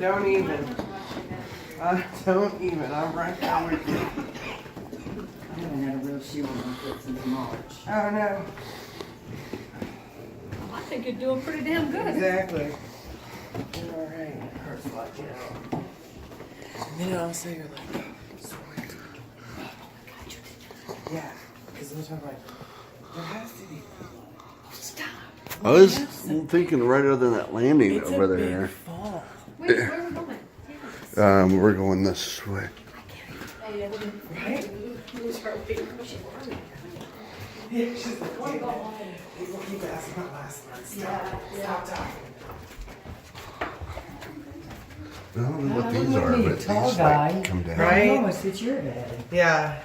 Don't even. Don't even. I'm right there with you. I haven't had a real shoe on my foot since March. Oh no. I think you're doing pretty damn good. Exactly. All right. It hurts like hell. And then also you're like, sweet. Yeah. Because we're talking like, there has to be. Stop. I was thinking right other than that landing It's over a big there. fall. Wait, where are we going? We're going this way. Right? Yeah, she's like, wait, people keep asking about last night. Stop talking. I don't know what these are, but Tall these guy. like come down. Right? Almost at your head. Yeah.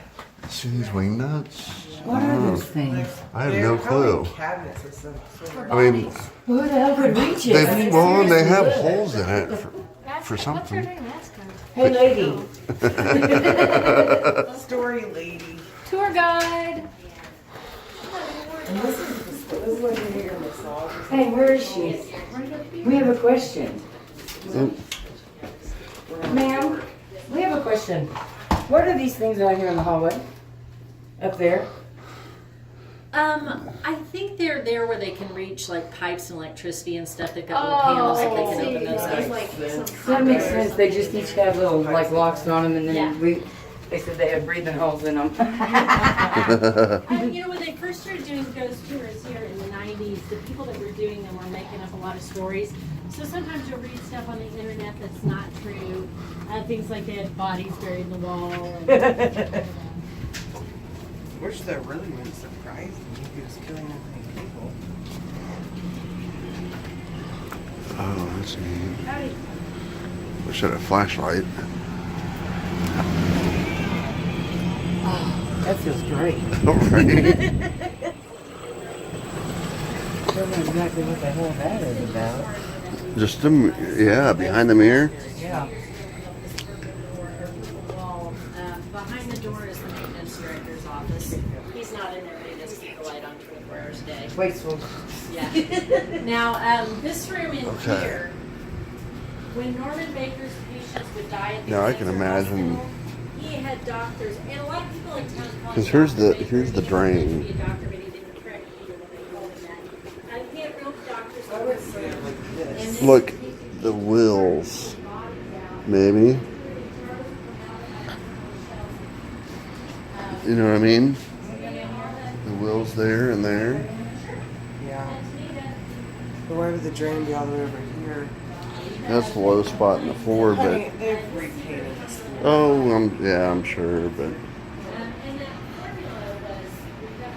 See these wing nuts? What are those things? I have They're no probably clue. cabinets or some sort of. I mean, Who the hell could reach it? they I mean, well, and they have seriously, holes in it for What's her something. name? Ask her. Hey, lady. Story lady. Tour guide. And this is what you hear massage. Hey, where is she? We have a question. Ma'am, we have a question. What are these things out here in the hallway? Up there? I think they're there where they can reach like pipes and electricity and stuff. They've got little panels that they can open those up. That makes sense. They just each have little like locks on them, and then Yeah. they said they had breathing holes in them. You know, when they first started doing ghost tours here in the 90s, the people that were doing them were making up a lot of stories. So sometimes you'll read stuff on the internet that's not true. Things like they had bodies buried in the wall. And, Which that really wouldn't surprise me. He was killing that many people. Oh, that's neat. Wish I had a flashlight. That feels great. Right? I don't know exactly what the hell that is about. Just yeah, behind the mirror. Yeah. wall. Behind the door is the maintenance director's office. He's not in there, but he does keep the light on 24 hours a day. Wasteful. Yeah. Now, this room in Okay. here, when Norman Baker's patients would die at the Now I can cancer imagine- hospital, he had doctors, and a lot of people in town call him 'Cause here's Dr. the- Baker. here's the He didn't drain. want to be a doctor, but he didn't correct people when they called him that. He had real doctors. I would say it like this. And then Look, he- the wheels, body down. maybe. You know what I mean? The wheels there and there. Yeah. But why would the drain be all the way over here? That's the low spot in the floor, but Honey, they've repainted this floor. oh, I'm sure, but And that formula was, we've got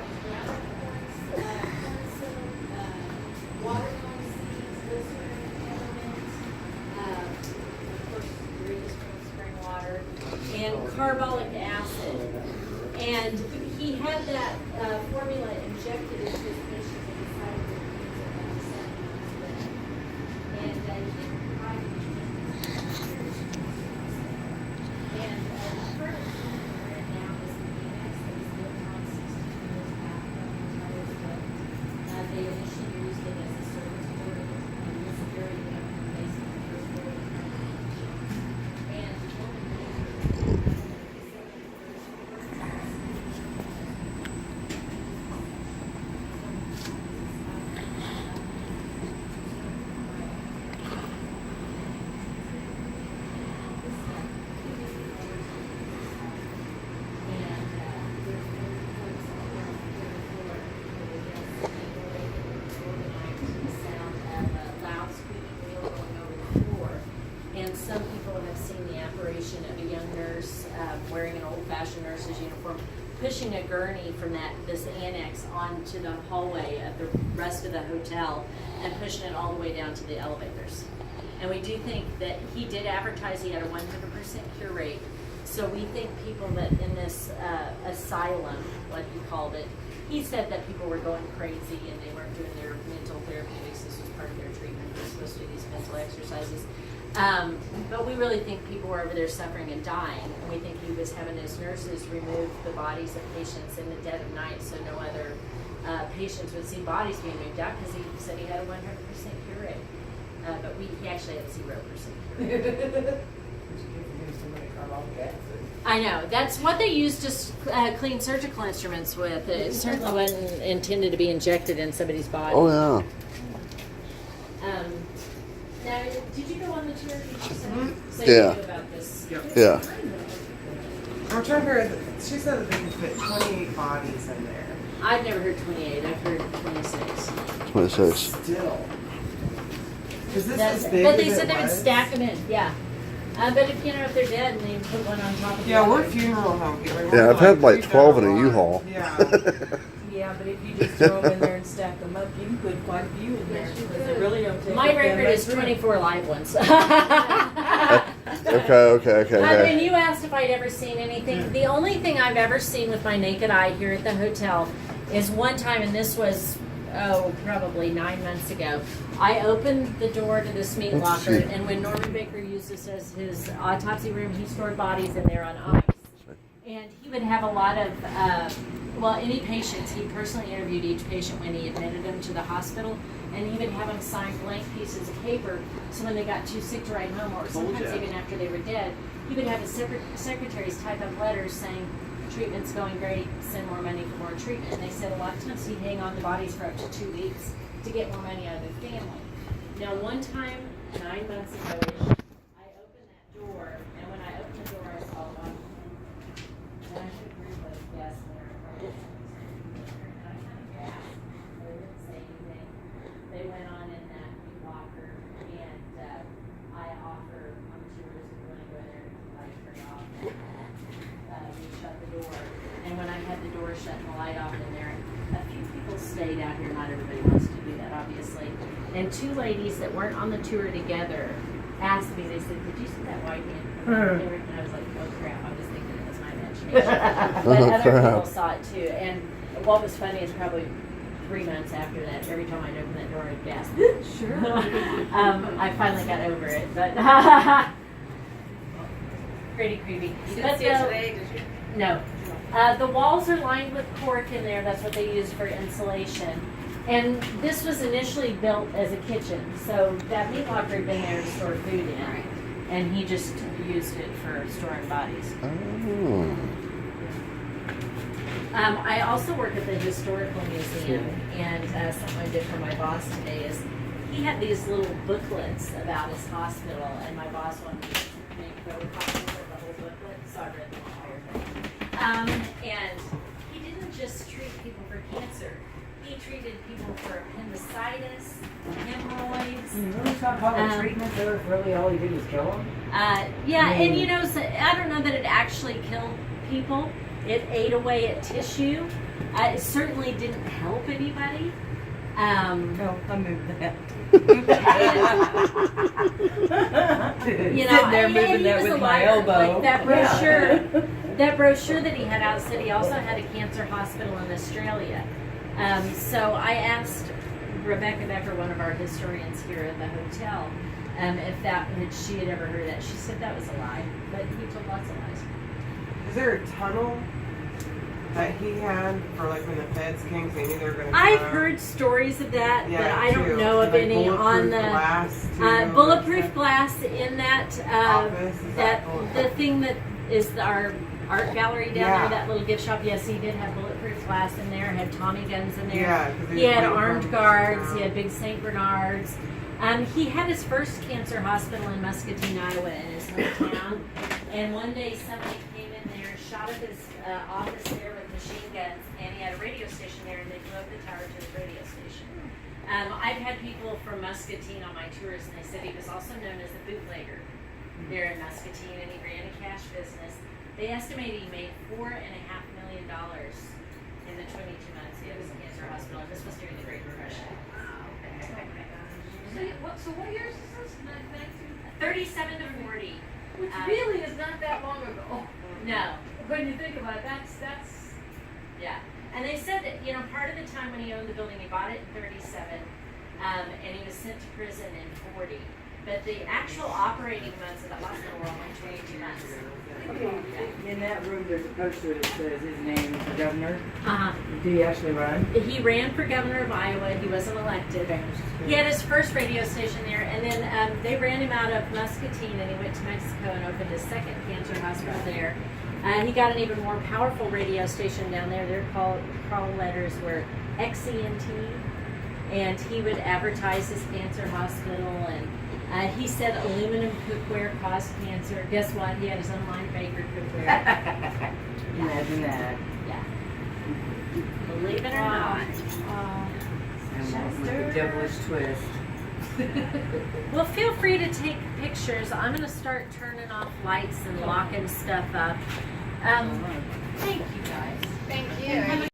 watermelon seeds, glycerin, elements, of course, grease from spring water, and carbolic acid. And he had that formula injected into his patients and decided to use it on 7 months. And he didn't provide and part of the right now is the annex that is built on 60 years after they initially used it as a service building in this area of the basement first floor. And and some people have seen the apparition of a young nurse wearing an old-fashioned nurse's uniform, pushing a gurney from this annex onto the hallway of the rest of the hotel and pushing it all the way down to the elevators. And we do think that he did advertise he had a 100% cure rate. So we think people that in this asylum, what he called it, he said that people were going crazy and they weren't doing their mental therapeutics. This was part of their treatment. They're supposed to do these mental exercises. But we really think people were over there suffering and dying. And we think he was having his nurses remove the bodies of patients in the dead of night so no other patients would see bodies being moved out because he said he had a 100% cure rate. But he actually had 0%. I know. That's what they used to clean surgical instruments with. It certainly wasn't intended to be injected in somebody's body. Oh yeah. Now, did you go on the tour? Did you say Yeah. you knew about this? Yeah. I'm trying to figure. She said that they could fit 28 bodies in there. I've never heard 28. I've heard 26. 26. Still. Is this That's, as big but as they it said they would was? stack them in. Yeah. But if if they're dead and they put one on top of the Yeah, other. we're funeral home. Yeah, I've had like 12 in a U-Haul. Yeah. Yeah, but if you just throw them in there and stack them up, you can put quite a few in there because they really don't take My up that record much is room. 24 live ones. And you asked if I'd ever seen anything. The only thing I've ever seen with my naked eye here at the hotel is one time, and this was, probably 9 months ago. I opened the door to this meat locker, and when Norman Baker used this as his autopsy room, he stored bodies in there on ice. And he would have a lot of, any patients, he personally interviewed each patient when he admitted them to the hospital, and he would have them sign blank pieces of paper, so when they got too sick to write home, or sometimes even after they were dead, he would have his secretaries type up letters saying, treatment's going great, send more money for more treatment. And they said a lot of times he'd hang on the bodies for up to 2 weeks to get more money out of their family. Now, one time, 9 months ago, I opened that door, and when I opened the door, I saw a body. And I should agree with yes, there are and I kind of gasped. They didn't say anything. They went on in that locker, and I offer on tours if you want to go there, I turn it off. We shut the door, and when I had the door shut and the light off in there, a few people stayed out here. Not everybody wants to do that, obviously. And 2 ladies that weren't on the tour together asked me. They said, "Did you see that white man come out there?" And I was like, "Oh crap! I was thinking it was my imagination." But other people saw it too. And what was funny is probably 3 months after that, every time I'd open that door, I'd gasp. Sure. I finally got over it, but pretty creepy. You didn't see it today, did you? No. The walls are lined with cork in there. That's what they use for insulation. And this was initially built as a kitchen. So that meat locker had been there to store food in. Right. And he just used it for storing bodies. Oh. I also work at the Historical Museum. And something I did for my boss today is he had these little booklets about his hospital. And my boss wanted me to make photocopies of the whole booklet. So I read the entire thing. And he didn't just treat people for cancer. He treated people for appendicitis, hemorrhoids. You really thought all the treatment there was really all you did was kill them? And so, I don't know that it actually killed people. It ate away at tissue. It certainly didn't help anybody. No, I moved that. Sitting there moving that with my elbow. Like that brochure, that brochure that he had out said he also had a cancer hospital in Australia. So I asked Rebecca Becker, one of our historians here at the hotel, if she had ever heard that. She said that was a lie, but he told lots of lies. Is there a tunnel that he had for like when the feds came? 'Cause they knew they were going to. I've heard stories of that, but I don't too. know of Like any on the glass, too, bulletproof like glass in that office. Is that bulletproof? the thing that is our art gallery down Yeah. there, that little gift shop. Yes, he did have bulletproof glass in there. Had Tommy guns in there. Yeah, 'cause He had waiting for armed him to guards. come He had out. big Saint Bernards. He had his first cancer hospital in Muscatine, Iowa, in his hometown. And one day somebody came in there, shot up his office there with machine guns, and he had a radio station there, and they blew up the tower to the radio station. I've had people from Muscatine on my tours, and they said he was also known as a bootlegger there in Muscatine, and he ran a cash business. They estimated he made $4.5 million in the 22 months he was in cancer hospital, and this was during the Great Depression. So what years is this? 37 to 40. Which really is not that long ago. No. When you think about it, that's Yeah. And they said that, part of the time when he owned the building, he bought it in 37, and he was sent to prison in 40. But the actual operating months of the hospital were only 22 months. In that room, there's a poster that says his name for governor. Uh-huh. Did he actually run? He ran for governor of Iowa. He wasn't elected. He had his first radio station there, and then they ran him out of Muscatine, and he went to Mexico and opened his second cancer hospital there. He got an even more powerful radio station down there. Their call letters were XENT, and he would advertise his cancer hospital, and he said aluminum cookware caused cancer. Guess what? He had his own line of Baker cookware. Imagine that. Yeah. Believe it or not. And with the devilish twist. Well, feel free to take pictures. I'm going to start turning off lights and locking stuff up. Thank you guys. Thank you.